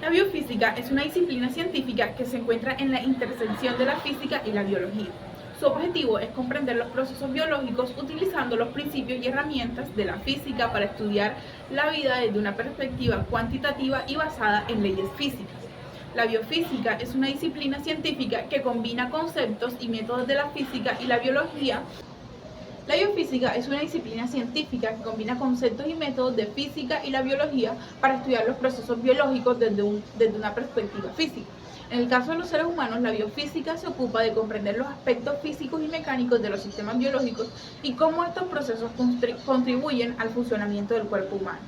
La biofísica es una disciplina científica que se encuentra en la intersección de la física y la biología. Su objetivo es comprender los procesos biológicos utilizando los principios y herramientas de la física para estudiar la vida desde una perspectiva cuantitativa y basada en leyes físicas. La biofísica es una disciplina científica que combina conceptos y métodos de la física y la biología. La biofísica es una disciplina científica que combina conceptos y métodos de física y la biología para estudiar los procesos biológicos desde una perspectiva física. En el caso de los seres humanos, la biofísica se ocupa de comprender los aspectos físicos y mecánicos de los sistemas biológicos y cómo estos procesos contribuyen al funcionamiento del cuerpo humano.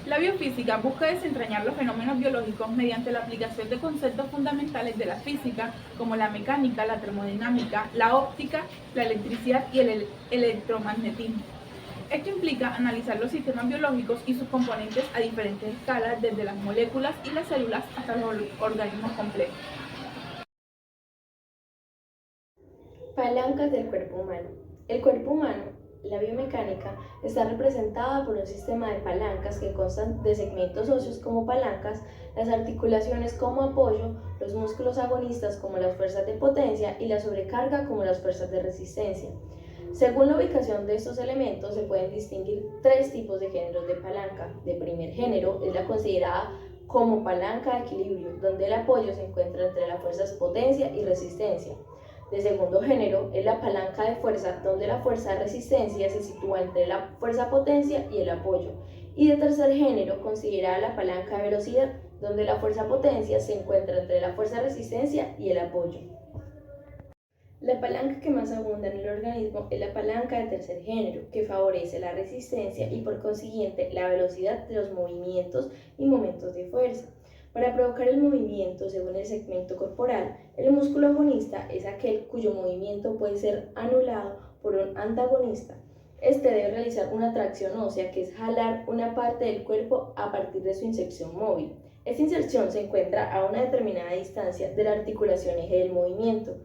La biofísica busca desentrañar los fenómenos biológicos mediante la aplicación de conceptos fundamentales de la física, como la mecánica, la termodinámica, la óptica, la electricidad y el electromagnetismo. Esto implica analizar los sistemas biológicos y sus componentes a diferentes escalas, desde las moléculas y las células hasta los organismos complejos. Palancas del cuerpo humano. El cuerpo humano, la biomecánica, está representada por un sistema de palancas que constan de segmentos óseos como palancas, las articulaciones como apoyo, los músculos agonistas como las fuerzas de potencia y la sobrecarga como las fuerzas de resistencia. Según la ubicación de estos elementos, se pueden distinguir tres tipos de géneros de palanca. De primer género es la considerada como palanca de equilibrio, donde el apoyo se encuentra entre las fuerzas potencia y resistencia. De segundo género es la palanca de fuerza, donde la fuerza de resistencia se sitúa entre la fuerza potencia y el apoyo. Y de tercer género, considerada la palanca de velocidad, donde la fuerza potencia se encuentra entre la fuerza de resistencia y el apoyo. La palanca que más abunda en el organismo es la palanca de tercer género, que favorece la resistencia y por consiguiente la velocidad de los movimientos y momentos de fuerza. Para provocar el movimiento según el segmento corporal, el músculo agonista es aquel cuyo movimiento puede ser anulado por un antagonista. Este debe realizar una tracción ósea, que es jalar una parte del cuerpo a partir de su inserción móvil. Esta inserción se encuentra a una determinada distancia de la articulación eje del movimiento.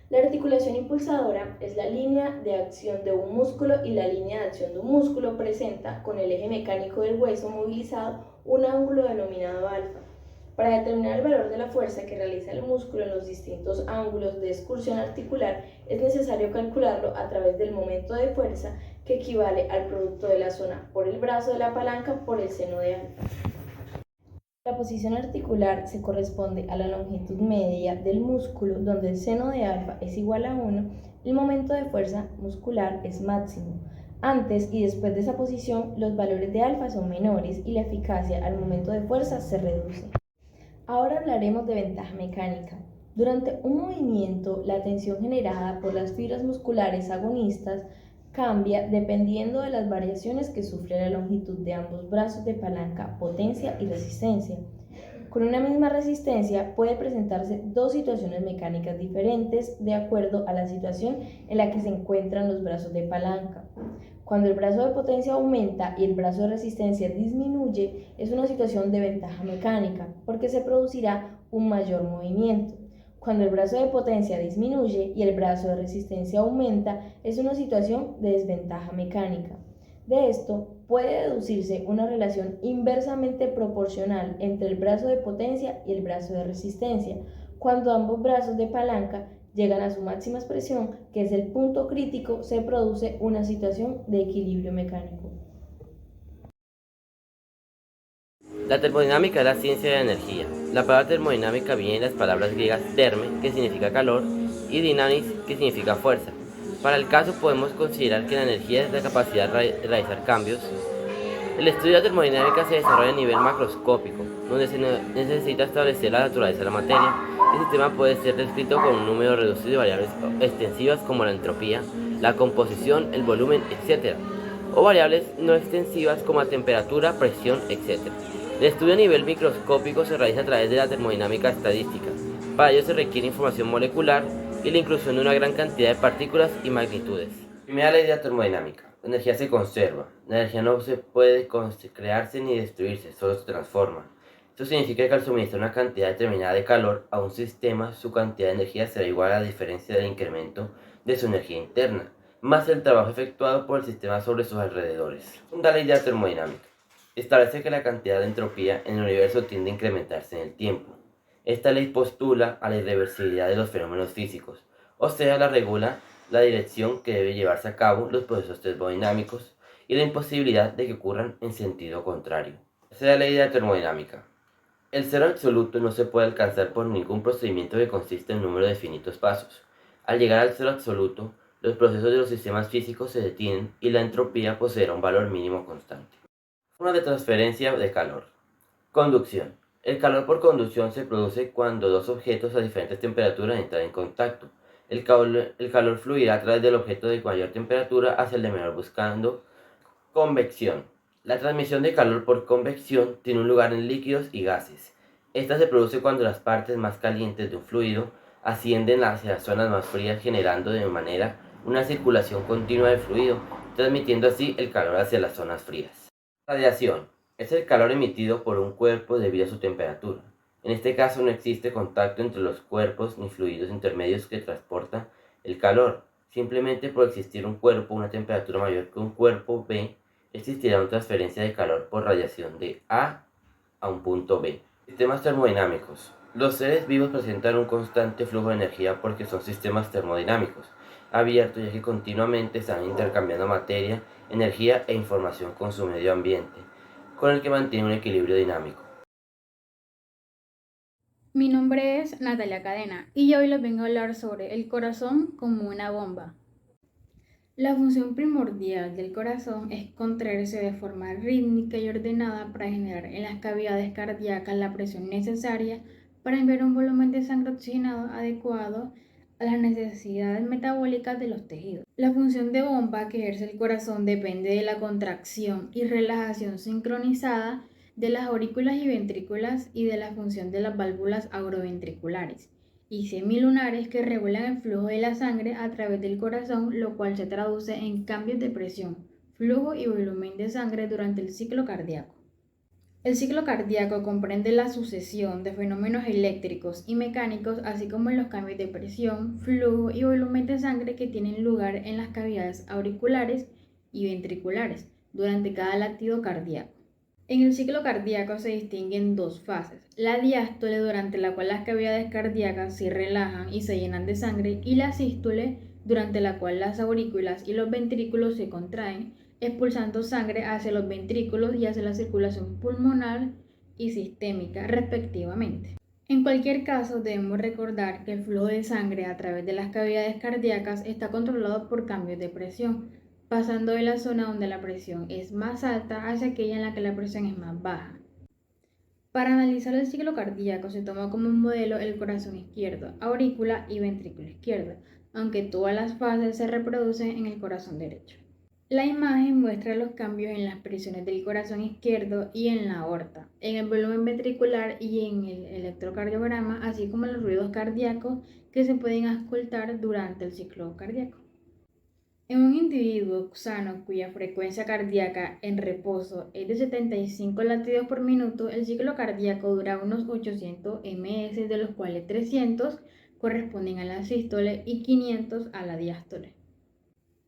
La articulación impulsadora es la línea de acción de un músculo y la línea de acción de un músculo presenta con el eje mecánico del hueso movilizado un ángulo denominado alfa. Para determinar el valor de la fuerza que realiza el músculo en los distintos ángulos de excursión articular, es necesario calcularlo a través del momento de fuerza, que equivale al producto de la zona por el brazo de la palanca por el seno de alfa. La posición articular se corresponde a la longitud media del músculo, donde el seno de alfa es igual a 1, el momento de fuerza muscular es máximo. Antes y después de esa posición, los valores de alfa son menores y la eficacia al momento de fuerza se reduce. Ahora hablaremos de ventaja mecánica. Durante un movimiento, la tensión generada por las fibras musculares agonistas cambia dependiendo de las variaciones que sufre la longitud de ambos brazos de palanca, potencia y resistencia. Con una misma resistencia puede presentarse dos situaciones mecánicas diferentes de acuerdo a la situación en la que se encuentran los brazos de palanca. Cuando el brazo de potencia aumenta y el brazo de resistencia disminuye, es una situación de ventaja mecánica, porque se producirá un mayor movimiento. Cuando el brazo de potencia disminuye y el brazo de resistencia aumenta, es una situación de desventaja mecánica. De esto puede deducirse una relación inversamente proporcional entre el brazo de potencia y el brazo de resistencia, cuando ambos brazos de palanca llegan a su máxima expresión, que es el punto crítico, se produce una situación de equilibrio mecánico. La termodinámica es la ciencia de la energía. La palabra termodinámica viene de las palabras griegas therme, que significa calor, y dynamis, que significa fuerza. Para el caso podemos considerar que la energía es la capacidad de realizar cambios. El estudio de la termodinámica se desarrolla a nivel macroscópico, donde se necesita establecer la naturaleza de la materia. El sistema puede ser descrito con un número reducido de variables extensivas como la entropía, la composición, el volumen, etc., o variables no extensivas como la temperatura, presión, etc. El estudio a nivel microscópico se realiza a través de la termodinámica estadística. Para ello se requiere información molecular y la inclusión de una gran cantidad de partículas y magnitudes. Primera ley de la termodinámica. La energía se conserva. La energía no se puede crearse ni destruirse, solo se transforma. Esto significa que al suministrar una cantidad determinada de calor a un sistema, su cantidad de energía será igual a la diferencia del incremento de su energía interna, más el trabajo efectuado por el sistema sobre sus alrededores. Segunda ley de la termodinámica. establece que la cantidad de entropía en el universo tiende a incrementarse en el tiempo. Esta ley postula a la irreversibilidad de los fenómenos físicos, o sea, la regula la dirección que debe llevarse a cabo los procesos termodinámicos y la imposibilidad de que ocurran en sentido contrario. Esa es la ley de la termodinámica. El cero absoluto no se puede alcanzar por ningún procedimiento que consiste en un número de finitos pasos. Al llegar al cero absoluto, los procesos de los sistemas físicos se detienen y la entropía poseerá un valor mínimo constante. Formas de transferencia de calor. Conducción. El calor por conducción se produce cuando dos objetos a diferentes temperaturas entran en contacto. El calor fluirá a través del objeto de mayor temperatura hacia el de menor buscando convección. La transmisión de calor por convección tiene un lugar en líquidos y gases. Esta se produce cuando las partes más calientes de un fluido ascienden hacia las zonas más frías, generando de manera una circulación continua del fluido, transmitiendo así el calor hacia las zonas frías. Radiación. Es el calor emitido por un cuerpo debido a su temperatura. En este caso no existe contacto entre los cuerpos ni fluidos intermedios que transportan el calor. Simplemente por existir un cuerpo a una temperatura mayor que un cuerpo B, existirá una transferencia de calor por radiación de A a un punto B. Sistemas termodinámicos. Los seres vivos presentan un constante flujo de energía porque son sistemas termodinámicos, abiertos ya que continuamente están intercambiando materia, energía e información con su medio ambiente, con el que mantiene un equilibrio dinámico. Mi nombre es Natalia Cadena y hoy les vengo a hablar sobre el corazón como una bomba. La función primordial del corazón es contraerse de forma rítmica y ordenada para generar en las cavidades cardíacas la presión necesaria para enviar un volumen de sangre oxigenado adecuado a las necesidades metabólicas de los tejidos. La función de bomba que ejerce el corazón depende de la contracción y relajación sincronizada de las aurículas y ventrículas y de la función de las válvulas auroventriculares y semilunares que regulan el flujo de la sangre a través del corazón, lo cual se traduce en cambios de presión, flujo y volumen de sangre durante el ciclo cardíaco. El ciclo cardíaco comprende la sucesión de fenómenos eléctricos y mecánicos, así como los cambios de presión, flujo y volumen de sangre que tienen lugar en las cavidades auriculares y ventriculares durante cada latido cardíaco. En el ciclo cardíaco se distinguen dos fases: la diástole, durante la cual las cavidades cardíacas se relajan y se llenan de sangre, y la sístole, durante la cual las aurículas y los ventrículos se contraen, expulsando sangre hacia los ventrículos y hacia la circulación pulmonar y sistémica, respectivamente. En cualquier caso, debemos recordar que el flujo de sangre a través de las cavidades cardíacas está controlado por cambios de presión, pasando de la zona donde la presión es más alta hacia aquella en la que la presión es más baja. Para analizar el ciclo cardíaco se toma como un modelo el corazón izquierdo, aurícula y ventrículo izquierdo, aunque todas las fases se reproducen en el corazón derecho. La imagen muestra los cambios en las presiones del corazón izquierdo y en la aorta, en el volumen ventricular y en el electrocardiograma, así como los ruidos cardíacos que se pueden auscultar durante el ciclo cardíaco. En un individuo sano cuya frecuencia cardíaca en reposo es de 75 latidos por minuto, el ciclo cardíaco dura unos 800 ms, de los cuales 300 corresponden a la sístole y 500 a la diástole.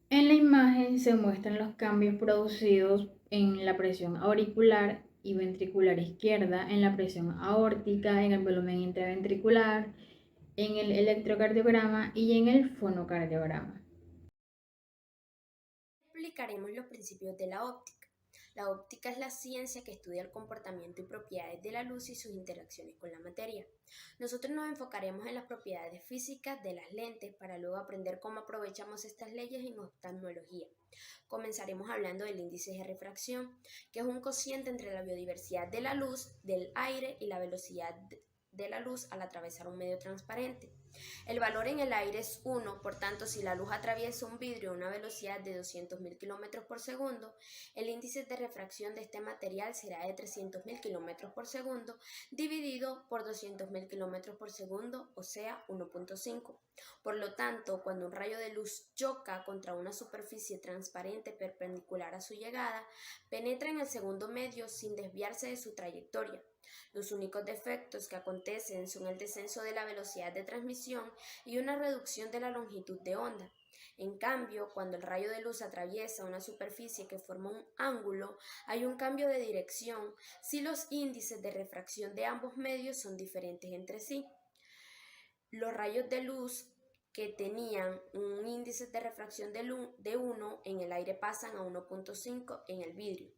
En la imagen se muestran los cambios producidos en la presión auricular y ventricular izquierda, en la presión aórtica, en el volumen intraventricular, en el electrocardiograma y en el fonocardiograma. Explicaremos los principios de la óptica. La óptica es la ciencia que estudia el comportamiento y propiedades de la luz y sus interacciones con la materia. Nosotros nos enfocaremos en las propiedades físicas de las lentes para luego aprender cómo aprovechamos estas leyes en oftalmología. Comenzaremos hablando del índice de refracción, que es un cociente entre la biodiversidad de la luz, del aire y la velocidad de la luz al atravesar un medio transparente. El valor en el aire es 1, por tanto, si la luz atraviesa un vidrio a una velocidad de 200.000 km por segundo, el índice de refracción de este material será de 300.000 km por segundo dividido por 200.000 km por segundo, o sea, 1.5. Por lo tanto, cuando un rayo de luz choca contra una superficie transparente perpendicular a su llegada, penetra en el segundo medio sin desviarse de su trayectoria. Los únicos defectos que acontecen son el descenso de la velocidad de transmisión y una reducción de la longitud de onda. En cambio, cuando el rayo de luz atraviesa una superficie que forma un ángulo, hay un cambio de dirección si los índices de refracción de ambos medios son diferentes entre sí. Los rayos de luz que tenían un índice de refracción de 1 en el aire pasan a 1.5 en el vidrio.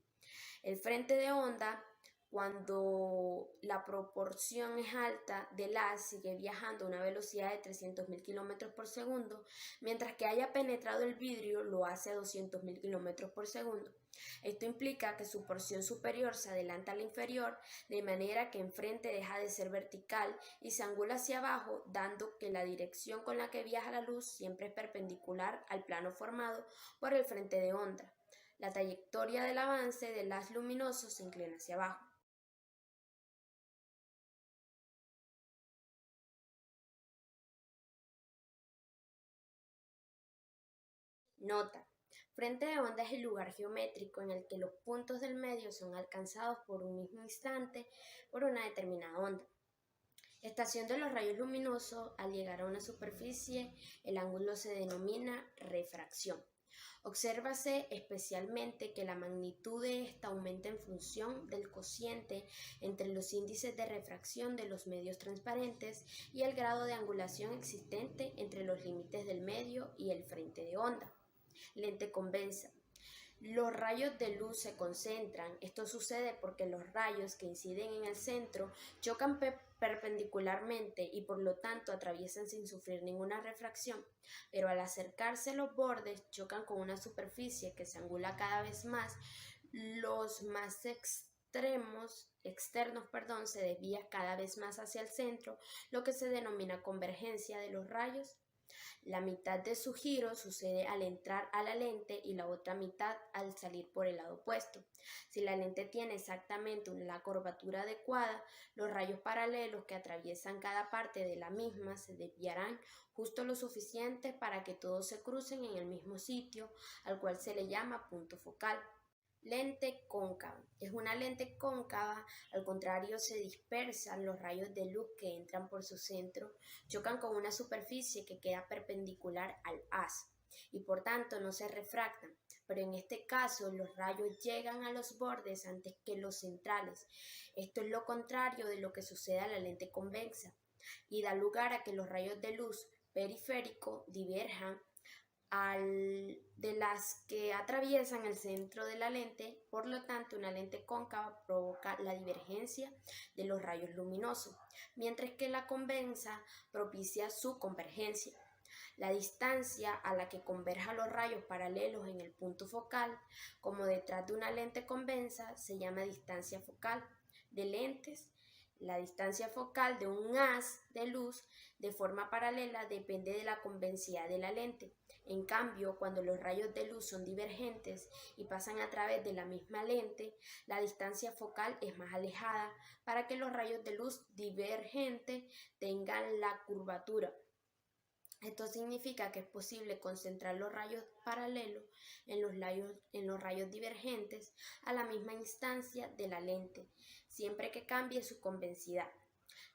El frente de onda, cuando la proporción es alta del haz, sigue viajando a una velocidad de 300.000 km por segundo, mientras que haya penetrado el vidrio lo hace a 200.000 km por segundo. Esto implica que su porción superior se adelanta a la inferior, de manera que enfrente deja de ser vertical y se angula hacia abajo, dando que la dirección con la que viaja la luz siempre es perpendicular al plano formado por el frente de onda. La trayectoria del avance del haz luminoso se inclina hacia abajo. Nota: frente de onda es el lugar geométrico en el que los puntos del medio son alcanzados por un mismo instante por una determinada onda. Estación de los rayos luminosos. Al llegar a una superficie, el ángulo se denomina refracción. Obsérvase especialmente que la magnitud de esta aumenta en función del cociente entre los índices de refracción de los medios transparentes y el grado de angulación existente entre los límites del medio y el frente de onda. Lente convexa. Los rayos de luz se concentran. Esto sucede porque los rayos que inciden en el centro chocan perpendicularmente y por lo tanto atraviesan sin sufrir ninguna refracción, pero al acercarse a los bordes chocan con una superficie que se angula cada vez más. Los más externos se desvían cada vez más hacia el centro, lo que se denomina convergencia de los rayos. La mitad de su giro sucede al entrar a la lente y la otra mitad al salir por el lado opuesto. Si la lente tiene exactamente la curvatura adecuada, los rayos paralelos que atraviesan cada parte de la misma se desviarán justo lo suficiente para que todos se crucen en el mismo sitio, al cual se le llama punto focal. Lente cóncava. Es una lente cóncava, al contrario se dispersan los rayos de luz que entran por su centro, chocan con una superficie que queda perpendicular al haz y por tanto no se refractan, pero en este caso los rayos llegan a los bordes antes que los centrales. Esto es lo contrario de lo que sucede a la lente convexa y da lugar a que los rayos de luz periférico diverjan de las que atraviesan el centro de la lente. Por lo tanto, una lente cóncava provoca la divergencia de los rayos luminosos, mientras que la convexa propicia su convergencia. La distancia a la que converjan los rayos paralelos en el punto focal, como detrás de una lente convexa, se llama distancia focal de lentes. La distancia focal de un haz de luz de forma paralela depende de la convexidad de la lente. En cambio, cuando los rayos de luz son divergentes y pasan a través de la misma lente, la distancia focal es más alejada para que los rayos de luz divergentes tengan la curvatura. Esto significa que es posible concentrar los rayos paralelos en los rayos divergentes a la misma instancia de la lente, siempre que cambie su convexidad.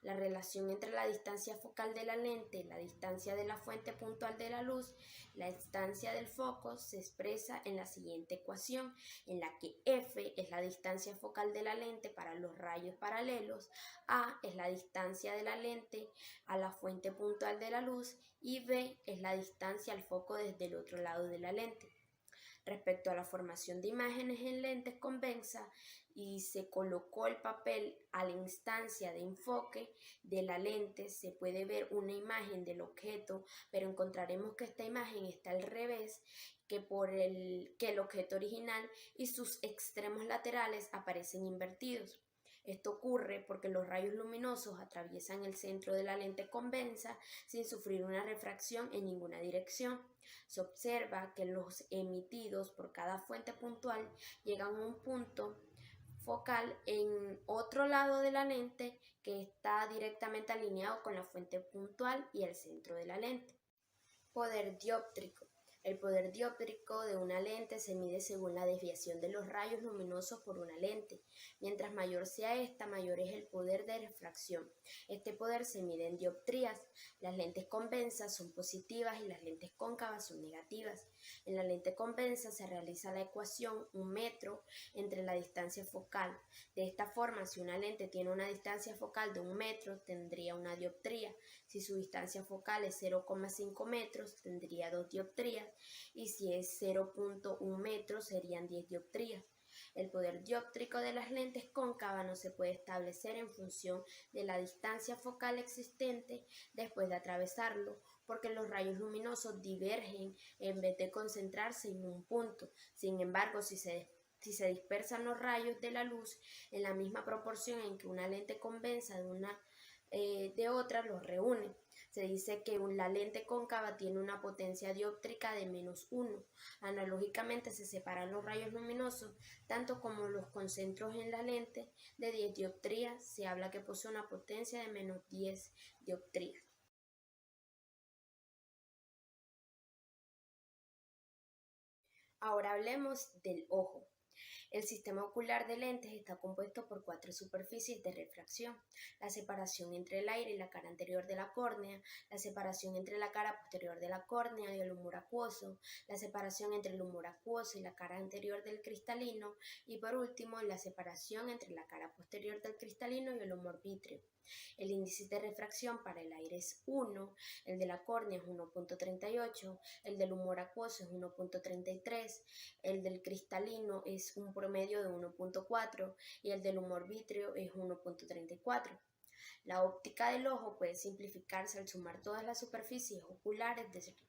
La relación entre la distancia focal de la lente, la distancia de la fuente puntual de la luz, la distancia del foco se expresa en la siguiente ecuación, en la que F es la distancia focal de la lente para los rayos paralelos, A es la distancia de la lente a la fuente puntual de la luz y B es la distancia al foco desde el otro lado de la lente. Respecto a la formación de imágenes en lentes convexas, y se colocó el papel a la instancia de enfoque de la lente, se puede ver una imagen del objeto, pero encontraremos que esta imagen está al revés que el objeto original y sus extremos laterales aparecen invertidos. Esto ocurre porque los rayos luminosos atraviesan el centro de la lente convexa sin sufrir una refracción en ninguna dirección. Se observa que los emitidos por cada fuente puntual llegan a un punto focal en otro lado de la lente que está directamente alineado con la fuente puntual y el centro de la lente. Poder dióptrico. El poder dióptrico de una lente se mide según la desviación de los rayos luminosos por una lente. Mientras mayor sea esta, mayor es el poder de refracción. Este poder se mide en dioptrías. Las lentes convexas son positivas y las lentes cóncavas son negativas. En la lente convexa se realiza la ecuación 1 metro entre la distancia focal. De esta forma, si una lente tiene una distancia focal de 1 metro, tendría una dioptría. Si su distancia focal es 0,5 metros, tendría 2 dioptrías. Y si es 0,1 metros, serían 10 dioptrías. El poder dióptrico de las lentes cóncavas no se puede establecer en función de la distancia focal existente después de atravesarlo, porque los rayos luminosos divergen en vez de concentrarse en un punto. Sin embargo, si se dispersan los rayos de la luz en la misma proporción en que una lente convexa de otra los reúne. Se dice que la lente cóncava tiene una potencia dióptrica de -1. Analógicamente se separan los rayos luminosos, tanto como los concentros en la lente de 10 dioptrías. Se habla que posee una potencia de -10 dioptrías. Ahora hablemos del ojo. El sistema ocular de lentes está compuesto por 4 superficies de refracción: la separación entre el aire y la cara anterior de la córnea, la separación entre la cara posterior de la córnea y el humor acuoso, la separación entre el humor acuoso y la cara anterior del cristalino, y por último, la separación entre la cara posterior del cristalino y el humor vítreo. El índice de refracción para el aire es 1, el de la córnea es 1,38, el del humor acuoso es 1,33, el del cristalino es un promedio de 1,4 y el del humor vítreo es 1,34. La óptica del ojo puede simplificarse al sumar todas las superficies oculares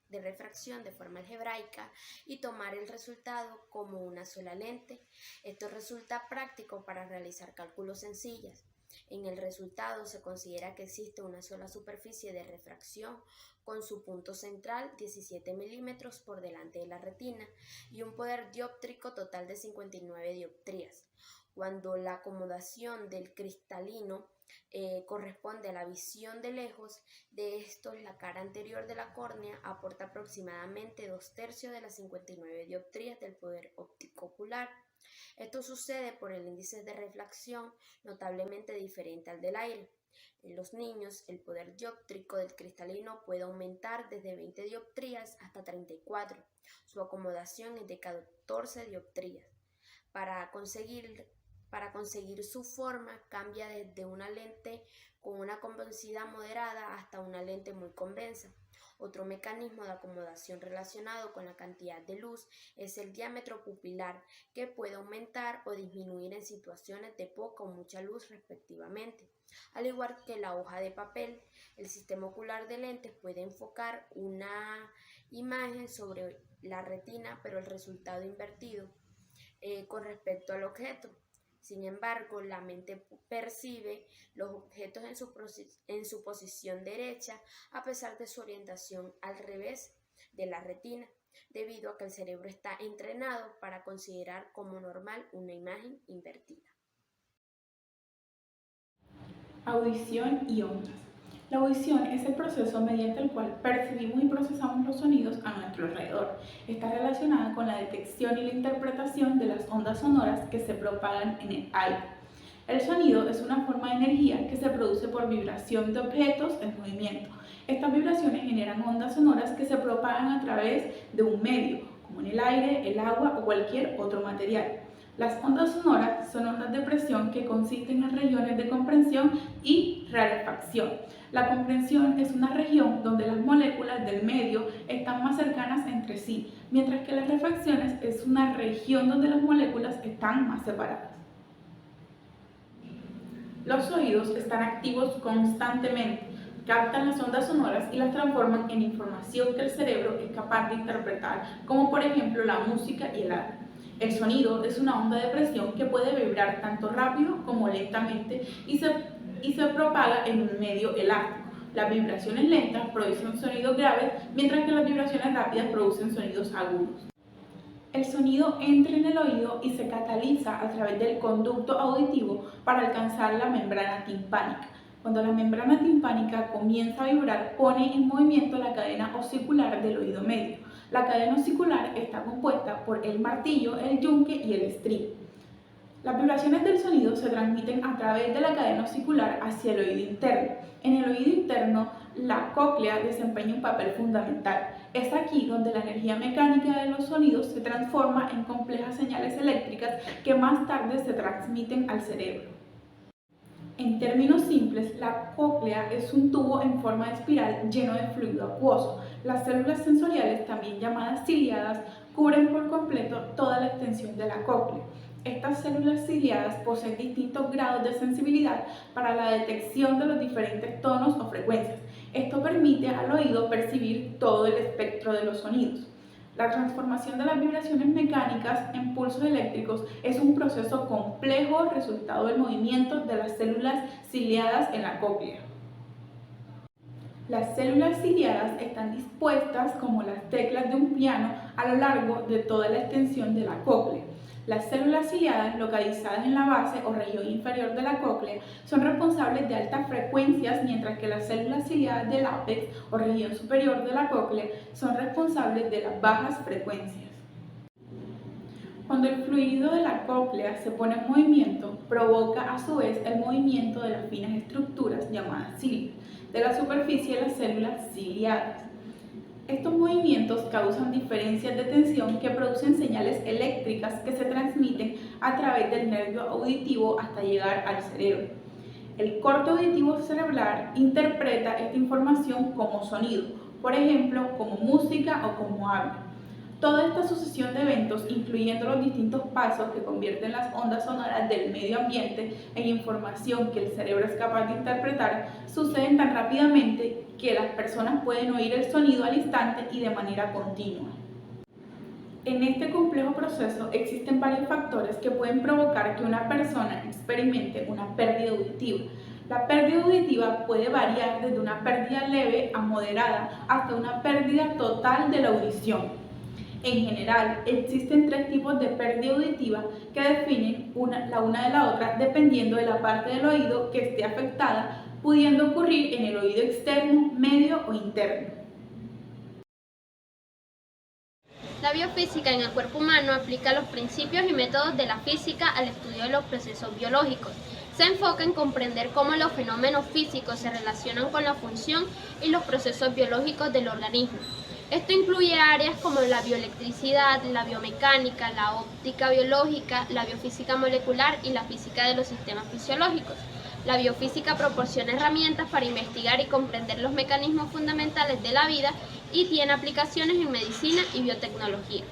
de refracción de forma algebraica y tomar el resultado como una sola lente. Esto resulta práctico para realizar cálculos sencillos. En el resultado se considera que existe una sola superficie de refracción con su punto central 17 milímetros por delante de la retina y un poder dióptrico total de 59 dioptrías. Cuando la acomodación del cristalino corresponde a la visión de lejos, de estos la cara anterior de la córnea aporta aproximadamente 2/3 de las 59 dioptrías del poder óptico ocular. Esto sucede por el índice de refracción notablemente diferente al del aire. En los niños, el poder dióptrico del cristalino puede aumentar desde 20 dioptrías hasta 34. Su acomodación es de 14 dioptrías. Para conseguir su forma, cambia desde una lente con una convexidad moderada hasta una lente muy convexa. Otro mecanismo de acomodación relacionado con la cantidad de luz es el diámetro pupilar, que puede aumentar o disminuir en situaciones de poca o mucha luz respectivamente. Al igual que la hoja de papel, el sistema ocular de lentes puede enfocar una imagen sobre la retina, pero el resultado invertido con respecto al objeto. Sin embargo, la mente percibe los objetos en su posición derecha a pesar de su orientación al revés de la retina, debido a que el cerebro está entrenado para considerar como normal una imagen invertida. Audición y ondas. La audición es el proceso mediante el cual percibimos y procesamos los sonidos a nuestro alrededor. Está relacionada con la detección y la interpretación de las ondas sonoras que se propagan en el aire. El sonido es una forma de energía que se produce por vibración de objetos en movimiento. Estas vibraciones generan ondas sonoras que se propagan a través de un medio, como en el aire, el agua o cualquier otro material. Las ondas sonoras son ondas de presión que consisten en regiones de comprensión y rarefacción. La comprensión es una región donde las moléculas del medio están más cercanas entre sí, mientras que las refracciones es una región donde las moléculas están más separadas. Los oídos están activos constantemente, captan las ondas sonoras y las transforman en información que el cerebro es capaz de interpretar, como por ejemplo la música y el arte. El sonido es una onda de presión que puede vibrar tanto rápido como lentamente y se propaga en un medio elástico. Las vibraciones lentas producen sonidos graves, mientras que las vibraciones rápidas producen sonidos agudos. El sonido entra en el oído y se cataliza a través del conducto auditivo para alcanzar la membrana timpánica. Cuando la membrana timpánica comienza a vibrar, pone en movimiento la cadena osicular del oído medio. La cadena osicular está compuesta por el martillo, el yunque y el estribo. Las vibraciones del sonido se transmiten a través de la cadena osicular hacia el oído interno. En el oído interno, la cóclea desempeña un papel fundamental. Es aquí donde la energía mecánica de los sonidos se transforma en complejas señales eléctricas que más tarde se transmiten al cerebro. En términos simples, la cóclea es un tubo en forma de espiral lleno de fluido acuoso. Las células sensoriales, también llamadas ciliadas, cubren por completo toda la extensión de la cóclea. Estas células ciliadas poseen distintos grados de sensibilidad para la detección de los diferentes tonos o frecuencias. Esto permite al oído percibir todo el espectro de los sonidos. La transformación de las vibraciones mecánicas en pulsos eléctricos es un proceso complejo resultado del movimiento de las células ciliadas en la cóclea. Las células ciliadas están dispuestas como las teclas de un piano a lo largo de toda la extensión de la cóclea. Las células ciliadas localizadas en la base o región inferior de la cóclea son responsables de altas frecuencias, mientras que las células ciliadas del ápex o región superior de la cóclea son responsables de las bajas frecuencias. Cuando el fluido de la cóclea se pone en movimiento, provoca a su vez el movimiento de las finas estructuras llamadas cilios de la superficie de las células ciliadas. Estos movimientos causan diferencias de tensión que producen señales eléctricas que se transmiten a través del nervio auditivo hasta llegar al cerebro. El corte auditivo cerebral interpreta esta información como sonido, por ejemplo, como música o como habla. Toda esta sucesión de eventos, incluyendo los distintos pasos que convierten las ondas sonoras del medio ambiente en información que el cerebro es capaz de interpretar, suceden tan rápidamente que las personas pueden oír el sonido al instante y de manera continua. En este complejo proceso existen varios factores que pueden provocar que una persona experimente una pérdida auditiva. La pérdida auditiva puede variar desde una pérdida leve a moderada hasta una pérdida total de la audición. En general, existen 3 tipos de pérdida auditiva que definen la una de la otra dependiendo de la parte del oído que esté afectada, pudiendo ocurrir en el oído externo, medio o interno. La biofísica en el cuerpo humano aplica los principios y métodos de la física al estudio de los procesos biológicos. Se enfoca en comprender cómo los fenómenos físicos se relacionan con la función y los procesos biológicos del organismo. Esto incluye áreas como la bioelectricidad, la biomecánica, la óptica biológica, la biofísica molecular y la física de los sistemas fisiológicos. La biofísica proporciona herramientas para investigar y comprender los mecanismos fundamentales de la vida y tiene aplicaciones en medicina y biotecnología.